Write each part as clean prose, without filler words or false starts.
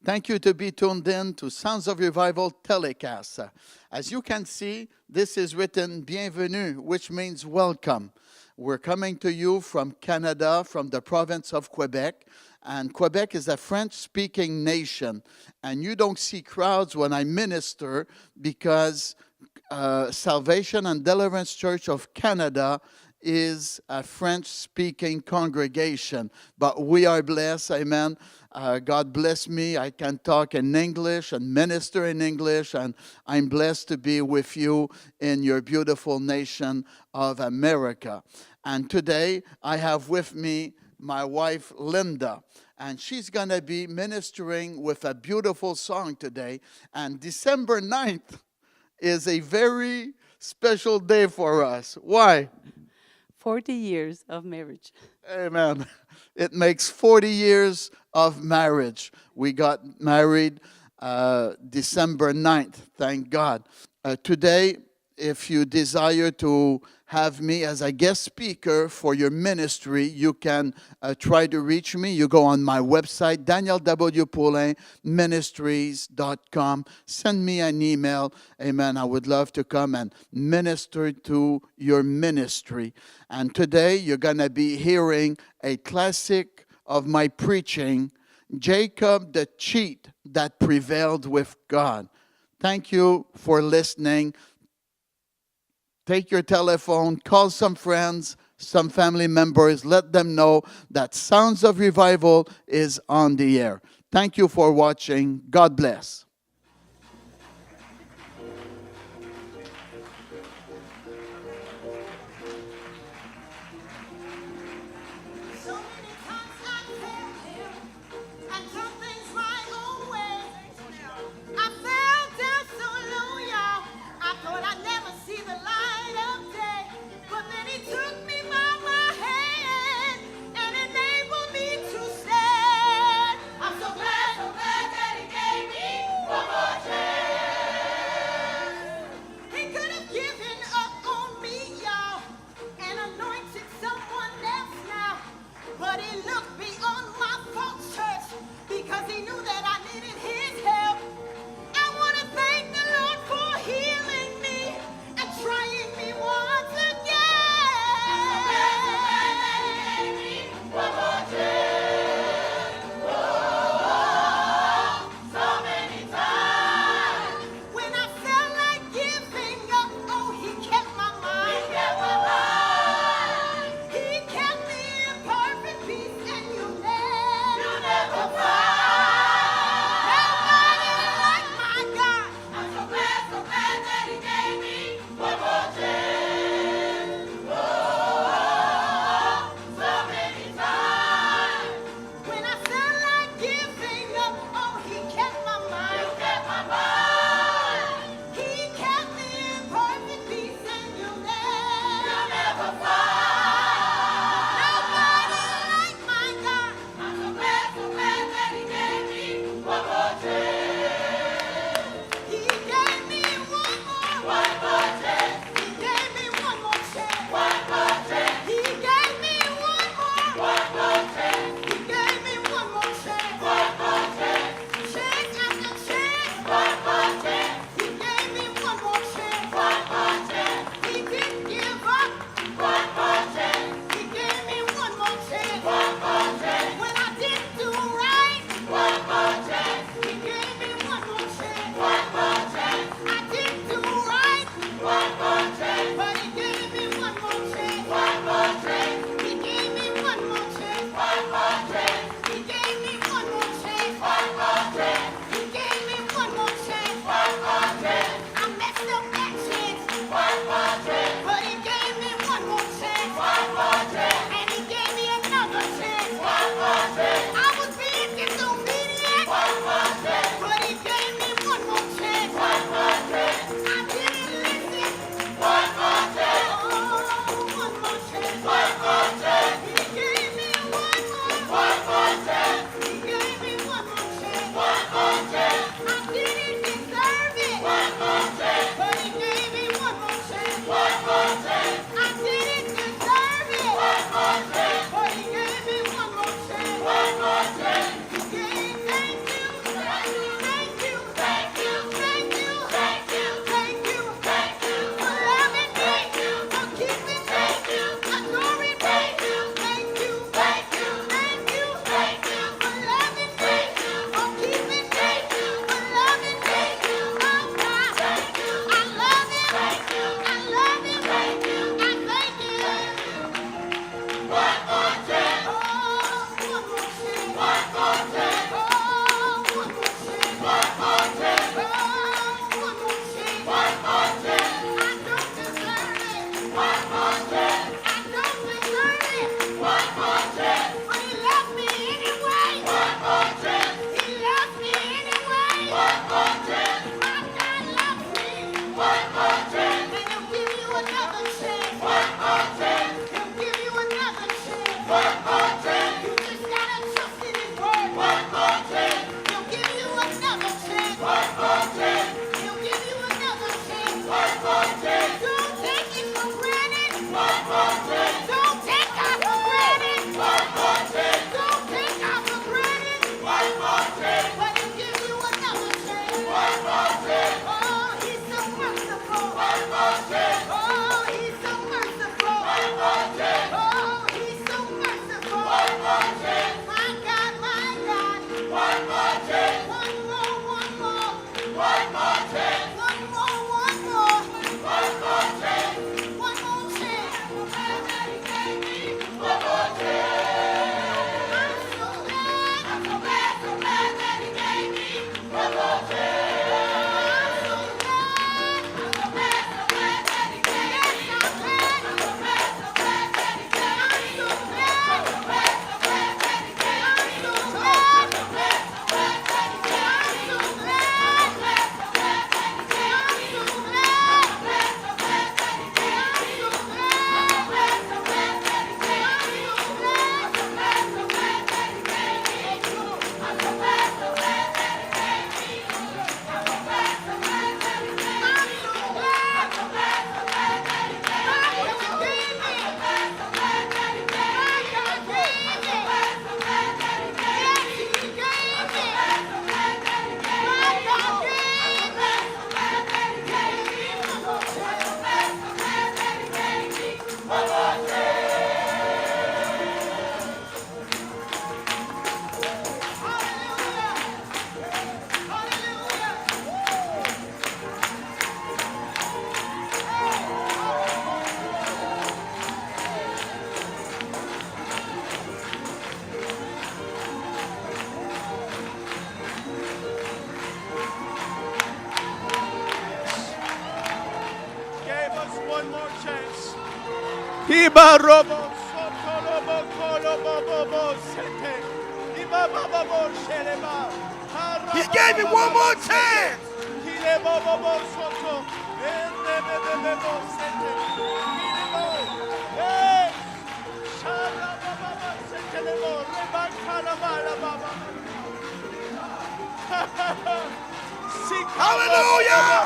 Thank you to be tuned in to Sounds of Revival telecast. As you can see, this is written Bienvenue, which means welcome. We're coming to you from Canada, from the province of Quebec. And Quebec is a French-speaking nation. And you don't see crowds when I minister because Salvation and Deliverance Church of Canada is a French-speaking congregation. But we are blessed, amen. God bless me. I can talk in English and minister in English, and I'm blessed to be with you in your beautiful nation of America. And today, I have with me my wife, Linda, and she's going to be ministering with a beautiful song today. And December 9th is a very special day for us. Why? 40 years of marriage. Amen. It makes 40 years of marriage. We got married December 9th, thank God. Today, if you desire to have me as a guest speaker for your ministry, you can try to reach me. You go on my website, danielwpoulinministries.com. Send me an email. Amen. I would love to come and minister to your ministry. And today you're going to be hearing a classic of my preaching, Jacob the Cheat That Prevailed with God. Thank you for listening. Take your telephone, call some friends, some family members, let them know that Sounds of Revival is on the air. Thank you for watching. God bless. Iba robo soto lobo kolo bobo bo sete. Iba baba bo sheleba. He gave you one more chance. Kile bobo bo soto. Ende bebe bo sete. Kile bo. Hey. Shala baba bo sete lebo. Reba kala bala baba. Hallelujah.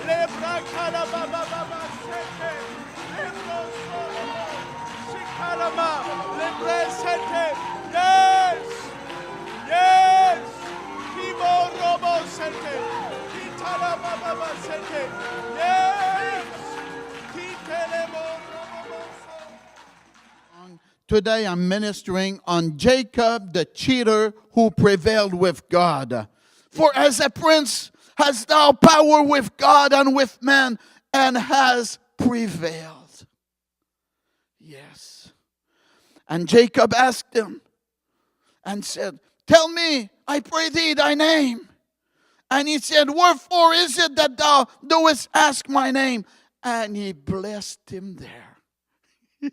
Lebra kala baba baba sete. Lebro solo. Shikalama. Lebre sete. Yes. Yes. Kibo robo sete. Kitala baba sete. Yes. Kitelemo robo so. Today I'm ministering on Jacob, the cheater who prevailed with God. For as a prince hast thou power with God and with man, and has prevailed. Yes. And Jacob asked him and said, tell me, I pray thee, thy name. And he said, wherefore is it that thou doest ask my name? And he blessed him there.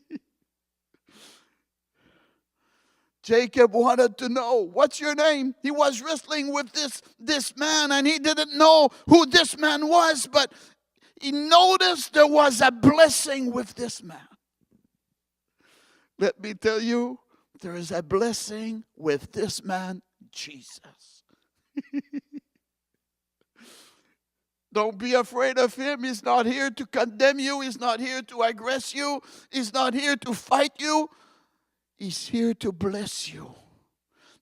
Jacob wanted to know, what's your name? He was wrestling with this man, and he didn't know who this man was, but he noticed there was a blessing with this man. Let me tell you, there is a blessing with this man, Jesus. Don't be afraid of him. He's not here to condemn you. He's not here to aggress you. He's not here to fight you. He's here to bless you.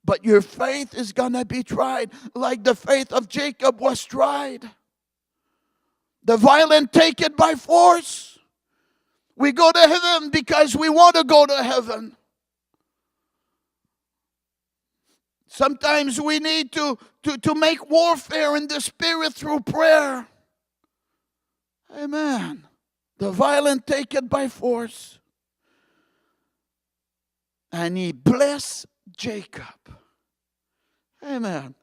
But your faith is going to be tried like the faith of Jacob was tried. The violent take it by force. We go to heaven because we want to go to heaven. Sometimes we need to make warfare in the spirit through prayer. Amen. The violent take it by force. And he blessed Jacob. Amen.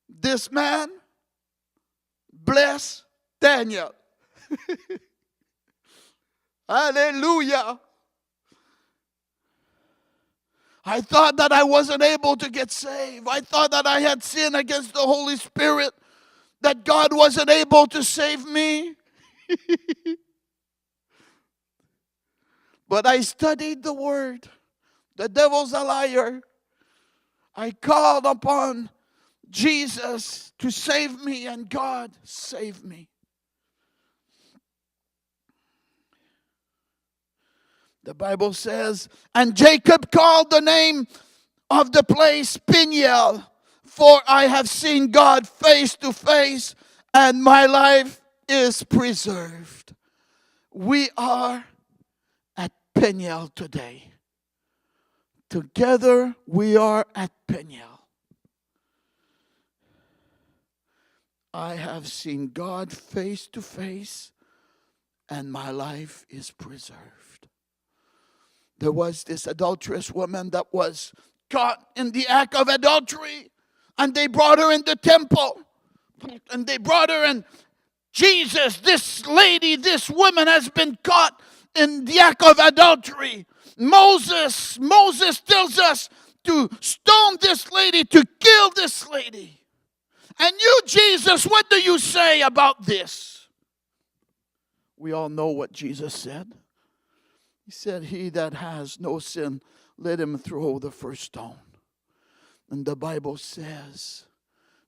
This man blessed Daniel. Hallelujah. I thought that I wasn't able to get saved. I thought that I had sinned against the Holy Spirit, that God wasn't able to save me. But I studied the Word. The devil's a liar. I called upon Jesus to save me, and God saved me. The Bible says, and Jacob called the name of the place Peniel, for I have seen God face to face, and my life is preserved. We are at Peniel today. Together we are at Peniel. I have seen God face to face, and my life is preserved. There was this adulterous woman that was caught in the act of adultery, and they brought her in the temple, and they brought her, and Jesus, this lady, this woman has been caught in the act of adultery. Moses tells us to stone this lady, to kill this lady. And you, Jesus, what do you say about this? We all know what Jesus said. He said, he that has no sin, let him throw the first stone. And the Bible says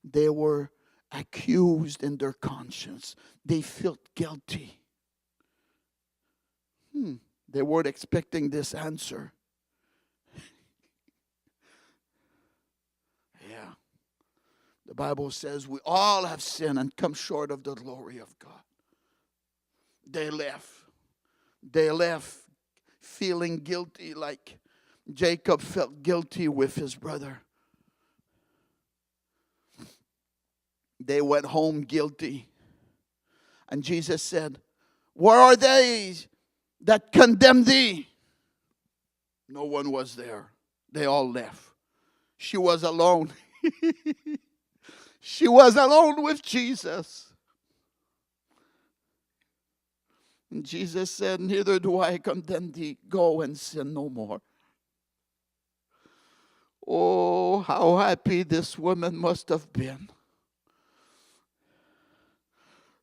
they were accused in their conscience. They felt guilty. They weren't expecting this answer. Yeah. The Bible says we all have sinned and come short of the glory of God. They left. They left feeling guilty, like Jacob felt guilty with his brother. They went home guilty. And Jesus said, where are they that condemn thee? No one was there. They all left. She was alone. She was alone with Jesus. And Jesus said, neither do I condemn thee. Go and sin no more. Oh, how happy this woman must have been.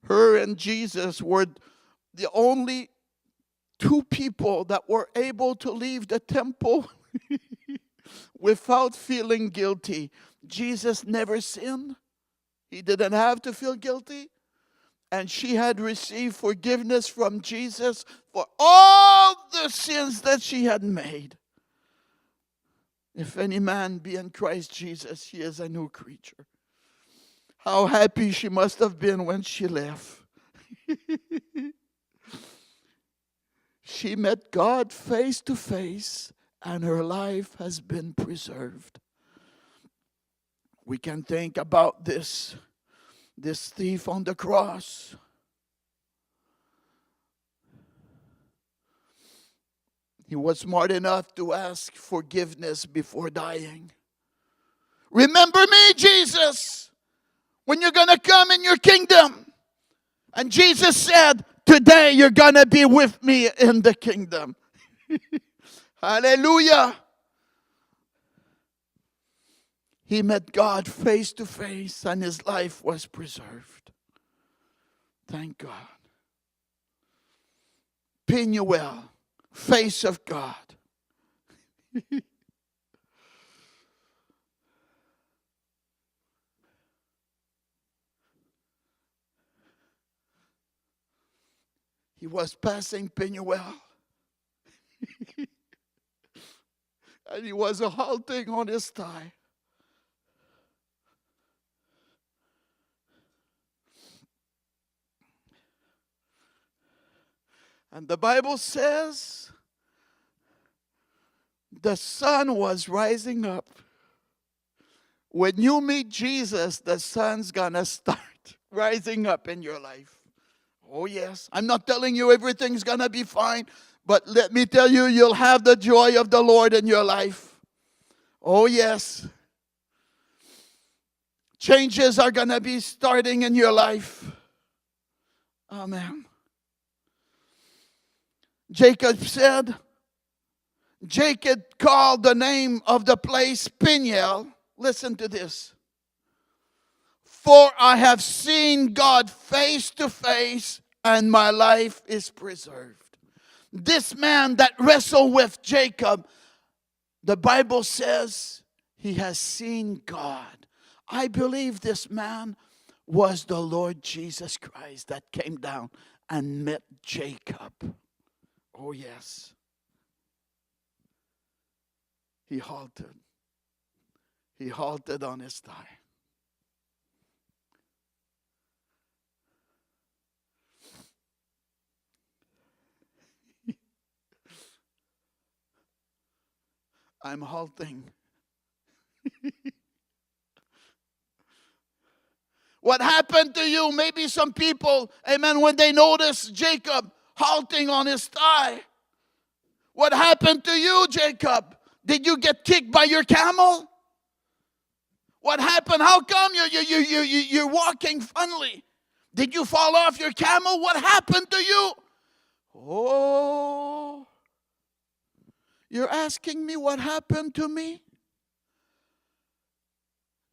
Her and Jesus were the only two people that were able to leave the temple without feeling guilty. Jesus never sinned. He didn't have to feel guilty. And she had received forgiveness from Jesus for all the sins that she had made. If any man be in Christ Jesus, he is a new creature. How happy she must have been when she left. She met God face to face, and her life has been preserved. We can think about this thief on the cross. He was smart enough to ask forgiveness before dying. Remember me, Jesus, when you're going to come in your kingdom. And Jesus said, today you're going to be with me in the kingdom. Hallelujah. He met God face to face and his life was preserved. Thank God. Peniel, face of God. He was passing Peniel. And he was halting on his thigh. And the Bible says the sun was rising up. When you meet Jesus, the sun's gonna start rising up in your life. Oh yes, I'm not telling you everything's gonna be fine, but let me tell you, you'll have the joy of the Lord in your life. Oh yes. Changes are gonna be starting in your life. Amen. Jacob called the name of the place Peniel. Listen to this. For I have seen God face to face, and my life is preserved. This man that wrestled with Jacob, the Bible says he has seen God. I believe this man was the Lord Jesus Christ that came down and met Jacob. Oh yes. He halted. He halted on his thigh. I'm halting. What happened to you? Maybe some people, amen, when they notice Jacob halting on his thigh. What happened to you, Jacob? Did you get kicked by your camel? What happened? How come you're walking funny? Did you fall off your camel? What happened to you? Oh, you're asking me what happened to me?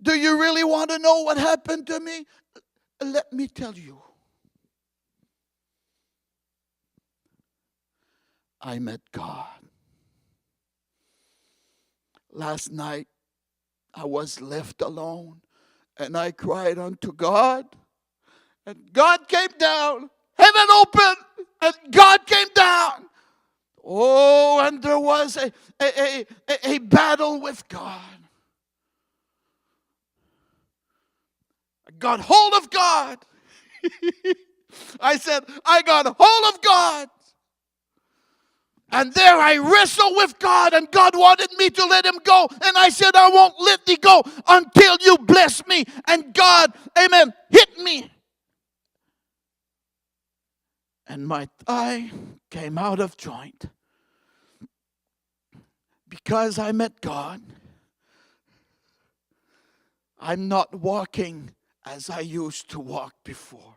Do you really want to know what happened to me? Let me tell you. I met God. Last night, I was left alone, and I cried unto God, and God came down. Heaven opened, and God came down. Oh, and there was a battle with God. I got hold of God. I said, I got hold of God. And there I wrestled with God, and God wanted me to let him go. And I said, I won't let thee go until you bless me. And God, amen, hit me. And my thigh came out of joint. Because I met God, I'm not walking as I used to walk before.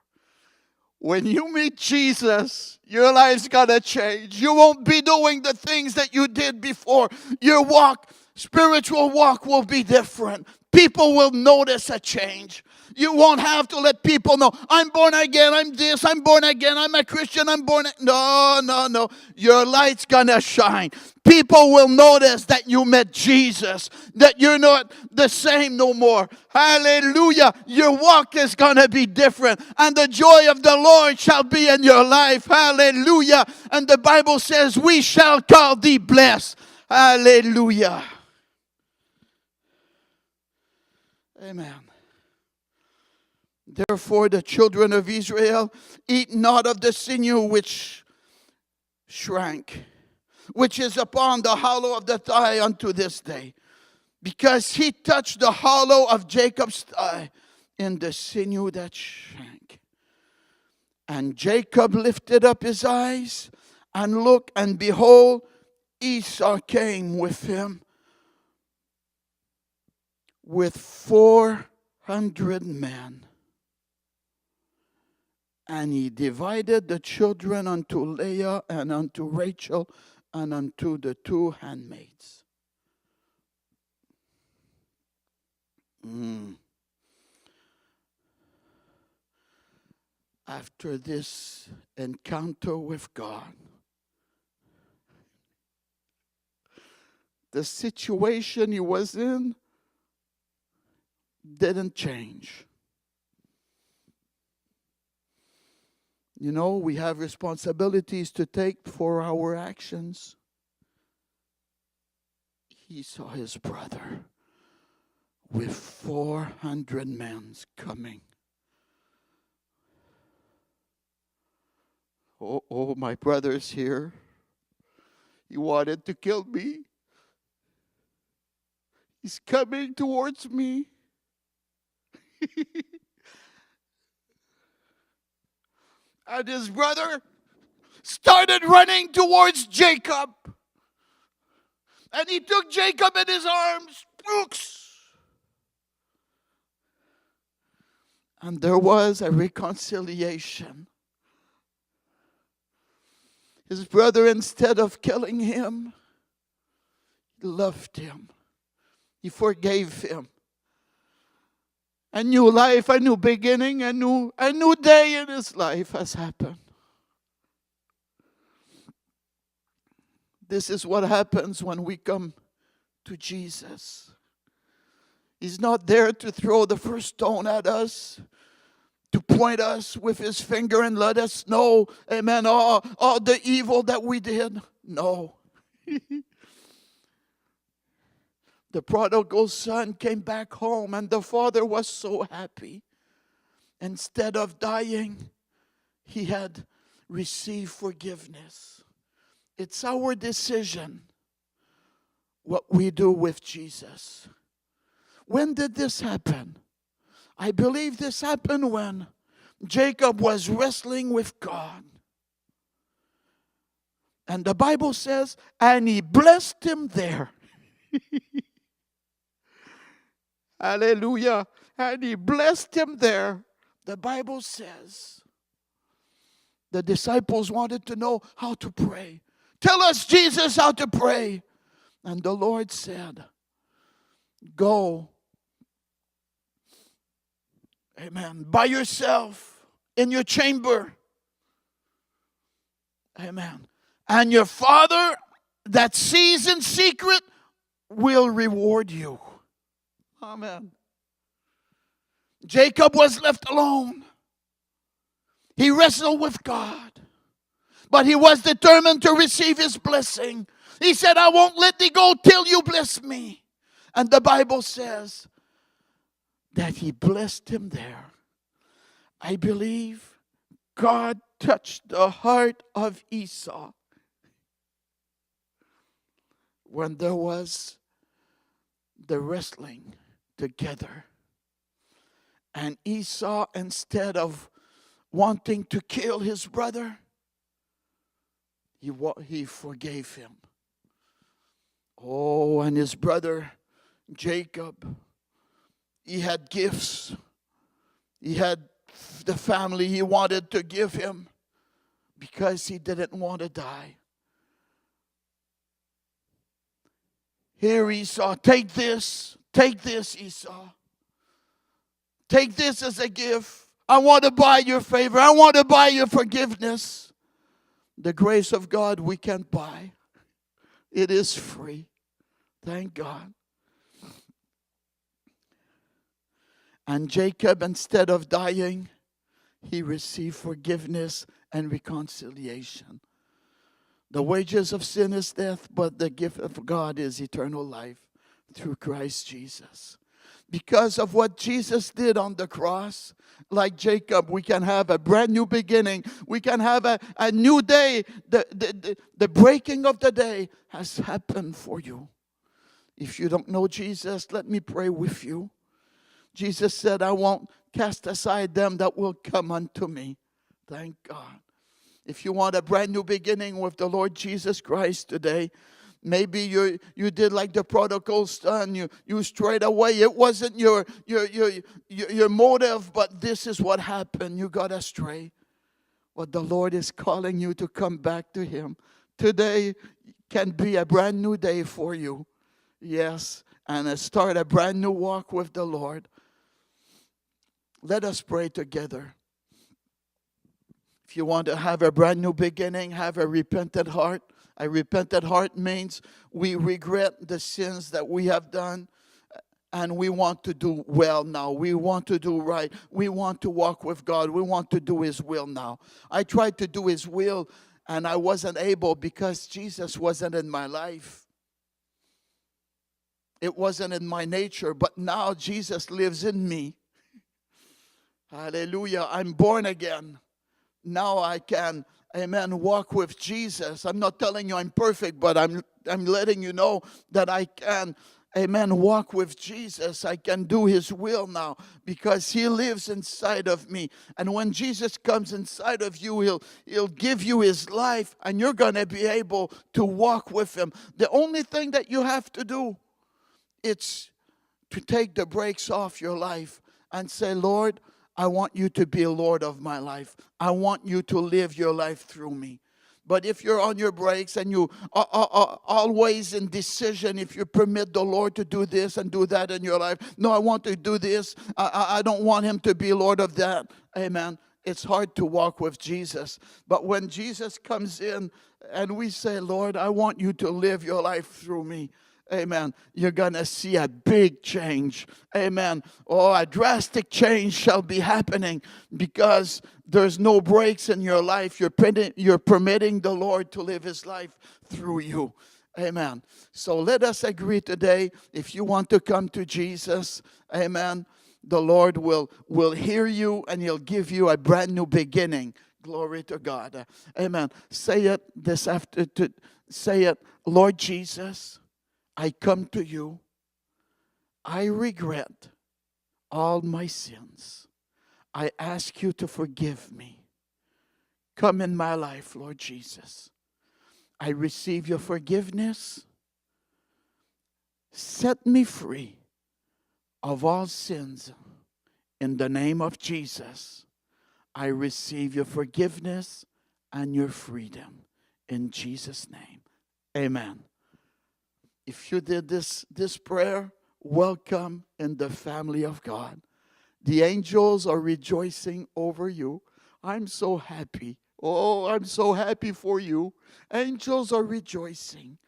When you meet Jesus, your life's gonna change. You won't be doing the things that you did before. Your walk, spiritual walk, will be different. People will notice a change. You won't have to let people know, I'm born again, I'm this, I'm born again, I'm a Christian, I'm born again. No. Your light's gonna shine. People will notice that you met Jesus, that you're not the same no more. Hallelujah. Your walk is gonna be different, and the joy of the Lord shall be in your life. Hallelujah. And the Bible says, we shall call thee blessed. Hallelujah. Amen. Therefore, the children of Israel eat not of the sinew which shrank, which is upon the hollow of the thigh unto this day, because he touched the hollow of Jacob's thigh in the sinew that shrank. And Jacob lifted up his eyes and looked, and behold, Esau came with him with 400 men. And he divided the children unto Leah and unto Rachel and unto the two handmaids. After this encounter with God, the situation he was in didn't change. You know, we have responsibilities to take for our actions. He saw his brother with 400 men coming. Oh, my brother's here. He wanted to kill me. He's coming towards me. And his brother started running towards Jacob. And he took Jacob in his arms. And there was a reconciliation. His brother, instead of killing him, loved him. He forgave him. A new life, a new beginning, a new day in his life has happened. This is what happens when we come to Jesus. He's not there to throw the first stone at us, to point us with his finger and let us know, amen, all the evil that we did. No. The prodigal son came back home, and the father was so happy. Instead of dying, he had received forgiveness. It's our decision what we do with Jesus. When did this happen? I believe this happened when Jacob was wrestling with God. And the Bible says, and he blessed him there. Hallelujah. And he blessed him there. The Bible says the disciples wanted to know how to pray. Tell us, Jesus, how to pray. And the Lord said, go, amen, by yourself in your chamber. Amen. And your Father that sees in secret will reward you. Amen. Jacob was left alone. He wrestled with God, but he was determined to receive his blessing. He said, I won't let thee go till you bless me. And the Bible says that he blessed him there. I believe God touched the heart of Esau when there was the wrestling together. And Esau, instead of wanting to kill his brother, he forgave him. Oh, and his brother Jacob, he had gifts. He had the family he wanted to give him because he didn't want to die. Here Esau, take this, Esau. Take this as a gift. I want to buy your favor. I want to buy your forgiveness. The grace of God we can't buy. It is free. Thank God. And Jacob, instead of dying, he received forgiveness and reconciliation. The wages of sin is death, but the gift of God is eternal life through Christ Jesus. Because of what Jesus did on the cross, like Jacob, we can have a brand new beginning. We can have a new day. The breaking of the day has happened for you. If you don't know Jesus, let me pray with you. Jesus said, I won't cast aside them that will come unto me. Thank God. If you want a brand new beginning with the Lord Jesus Christ today, maybe you did like the prodigal son. You strayed away. It wasn't your motive, but this is what happened. You got astray. But the Lord is calling you to come back to Him. Today can be a brand new day for you. Yes, and start a brand new walk with the Lord. Let us pray together. If you want to have a brand new beginning, have a repentant heart. A repentant heart means we regret the sins that we have done and we want to do well now. We want to do right. We want to walk with God. We want to do His will now. I tried to do His will and I wasn't able because Jesus wasn't in my life. It wasn't in my nature, but now Jesus lives in me. Hallelujah. I'm born again. Now I can, amen, walk with Jesus. I'm not telling you I'm perfect, but I'm letting you know that I can, amen, walk with Jesus. I can do His will now because He lives inside of me. And when Jesus comes inside of you, He'll give you His life and you're going to be able to walk with Him. The only thing that you have to do, it's to take the brakes off your life and say, Lord, I want you to be Lord of my life. I want you to live your life through me. But if you're on your brakes and you are always in decision, if you permit the Lord to do this and do that in your life, no, I want to do this. I don't want Him to be Lord of that. Amen. It's hard to walk with Jesus. But when Jesus comes in and we say, Lord, I want you to live your life through me. Amen. You're going to see a big change. Amen. Oh, a drastic change shall be happening because there's no breaks in your life. You're permitting the Lord to live His life through you. Amen. So let us agree today, if you want to come to Jesus, amen, the Lord will hear you and He'll give you a brand new beginning. Glory to God. Amen. Say it this after. Say it, Lord Jesus, I come to you. I regret all my sins. I ask you to forgive me. Come in my life, Lord Jesus. I receive your forgiveness. Set me free of all sins. In the name of Jesus, I receive your forgiveness and your freedom. In Jesus' name, amen. If you did this prayer, welcome in the family of God. The angels are rejoicing over you. I'm so happy. Oh, I'm so happy for you. Angels are rejoicing.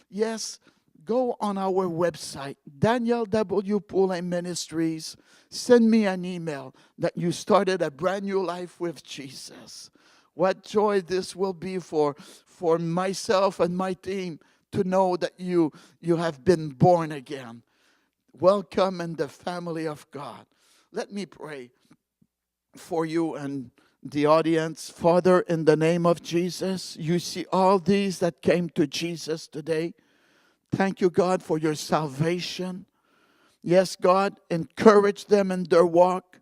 Yes, go on our website, Daniel W. Poulin Ministries. Send me an email that you started a brand new life with Jesus. What joy this will be for myself and my team to know that you have been born again. Welcome in the family of God. Let me pray for you and the audience. Father, in the name of Jesus, you see all these that came to Jesus today. Thank you, God, for your salvation. Yes, God, encourage them in their walk.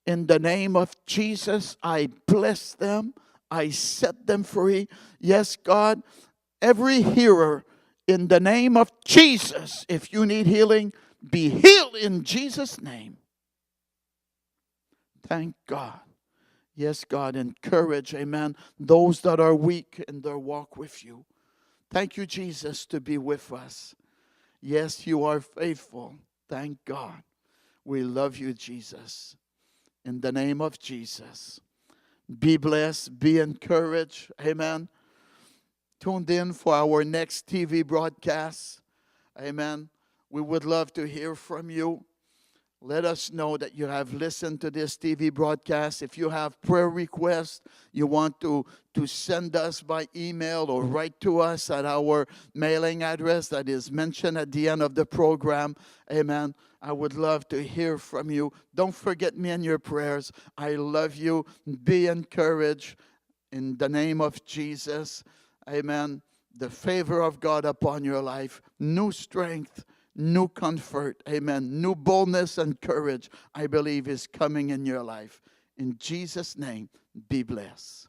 In the name of Jesus, I bless them. I set them free. Yes, God, every hearer, in the name of Jesus, if you need healing, be healed in Jesus' name. Thank God. Yes, God, encourage, amen, those that are weak in their walk with you. Thank you, Jesus, to be with us. Yes, you are faithful. Thank God. We love you, Jesus. In the name of Jesus. Be blessed. Be encouraged. Amen. Tuned in for our next TV broadcast. Amen. We would love to hear from you. Let us know that you have listened to this TV broadcast. If you have prayer requests, you want to send us by email or write to us at our mailing address that is mentioned at the end of the program. Amen. I would love to hear from you. Don't forget me in your prayers. I love you. Be encouraged in the name of Jesus. Amen. The favor of God upon your life. New strength. New comfort, amen, new boldness and courage, I believe, is coming in your life. In Jesus' name, be blessed.